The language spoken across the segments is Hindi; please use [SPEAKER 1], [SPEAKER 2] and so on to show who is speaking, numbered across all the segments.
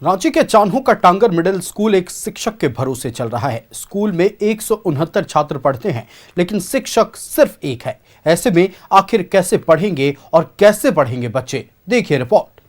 [SPEAKER 1] रांची के चान्हो का टांगर मिडिल स्कूल एक शिक्षक के भरोसे चल रहा है। स्कूल में 169 छात्र पढ़ते हैं, लेकिन शिक्षक सिर्फ एक है। ऐसे में आखिर कैसे पढ़ेंगे और कैसे पढ़ेंगे बच्चे? देखिए रिपोर्ट।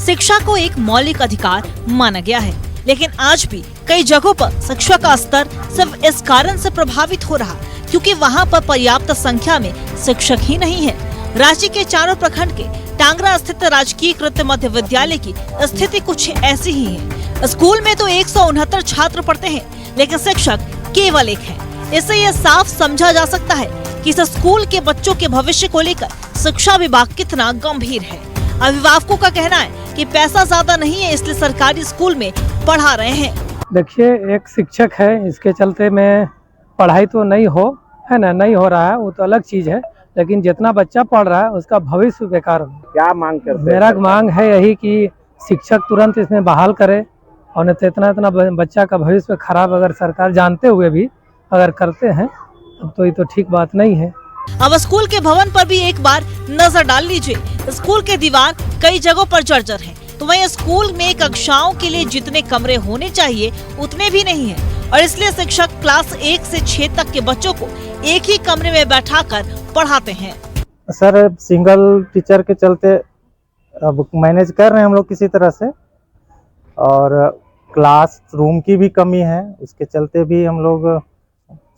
[SPEAKER 2] शिक्षा को एक मौलिक अधिकार माना गया है, लेकिन आज भी कई जगहों पर शिक्षा का स्तर सिर्फ इस कारण से प्रभावित हो रहा क्योंकि वहां पर पर्याप्त संख्या में शिक्षक ही नहीं है। रांची के चान्हो प्रखंड के टांगरा स्थित राजकीय कृत मध्य विद्यालय की स्थिति कुछ ऐसी ही है। स्कूल में तो 169 छात्र पढ़ते हैं, लेकिन शिक्षक केवल एक है। इससे यह साफ समझा जा सकता है कि इस स्कूल के बच्चों के भविष्य को लेकर शिक्षा विभाग कितना गंभीर है। अभिभावकों का कहना है कि पैसा ज्यादा नहीं है, इसलिए सरकारी स्कूल में पढ़ा रहे हैं।
[SPEAKER 3] देखिए, एक शिक्षक है, इसके चलते में पढ़ाई तो नहीं हो रहा है, वो तो अलग चीज है, लेकिन जितना बच्चा पढ़ रहा है उसका भविष्य बेकार हो।
[SPEAKER 4] क्या मांग करते हैं?
[SPEAKER 3] मेरा मांग है यही कि शिक्षक तुरंत इसमें बहाल करे, और नहीं तो इतना बच्चा का भविष्य खराब अगर सरकार जानते हुए भी अगर करते हैं तब तो ये तो ठीक बात नहीं है।
[SPEAKER 2] अब स्कूल के भवन पर भी एक बार नजर डाल लीजिए। स्कूल के दीवार कई जगहों पर जर्जर हैं, तो वहीं स्कूल में कक्षाओं के लिए जितने कमरे होने चाहिए उतने भी नहीं है, और इसलिए शिक्षक क्लास 1 से 6 तक के बच्चों को एक ही कमरे में बैठाकर पढ़ाते हैं।
[SPEAKER 4] सर, सिंगल टीचर के चलते अब मैनेज कर रहे हैं हम लोग किसी तरह से, और क्लास रूम की भी कमी है, उसके चलते भी हम लोग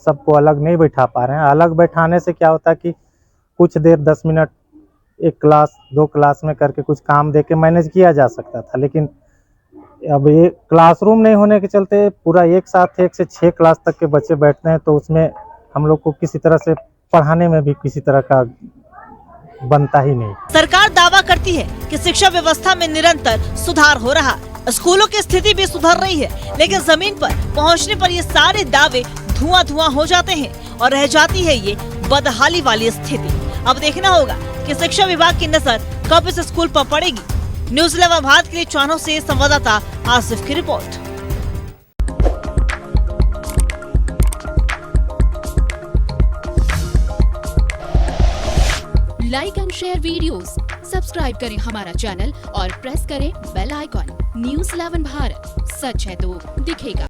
[SPEAKER 4] सबको अलग नहीं बैठा पा रहे हैं। अलग बैठाने से क्या होता है कि कुछ देर 10 मिनट एक क्लास 2 क्लास में करके कुछ काम दे के मैनेज किया जा सकता था, लेकिन अब ये क्लासरूम नहीं होने के चलते पूरा एक साथ 1 से 6 क्लास तक के बच्चे बैठते हैं, तो उसमें हम लोग को किसी तरह से पढ़ाने में भी किसी तरह का बनता ही नहीं।
[SPEAKER 2] सरकार दावा करती है कि शिक्षा व्यवस्था में निरंतर सुधार हो रहा, स्कूलों की स्थिति भी सुधर रही है, लेकिन जमीन पर पहुंचने पर ये सारे दावे धुआं हो जाते हैं और रह जाती है ये बदहाली वाली स्थिति। अब देखना होगा कि शिक्षा विभाग की नजर कब इस स्कूल पर पड़ेगी। न्यूज़ 11 भारत के लिए चान्हो से संवाददाता आसिफ की report.
[SPEAKER 5] Like and share videos, subscribe करें हमारा चैनल और प्रेस करें बेल आइकॉन। न्यूज़ 11 भारत, सच है तो दिखेगा।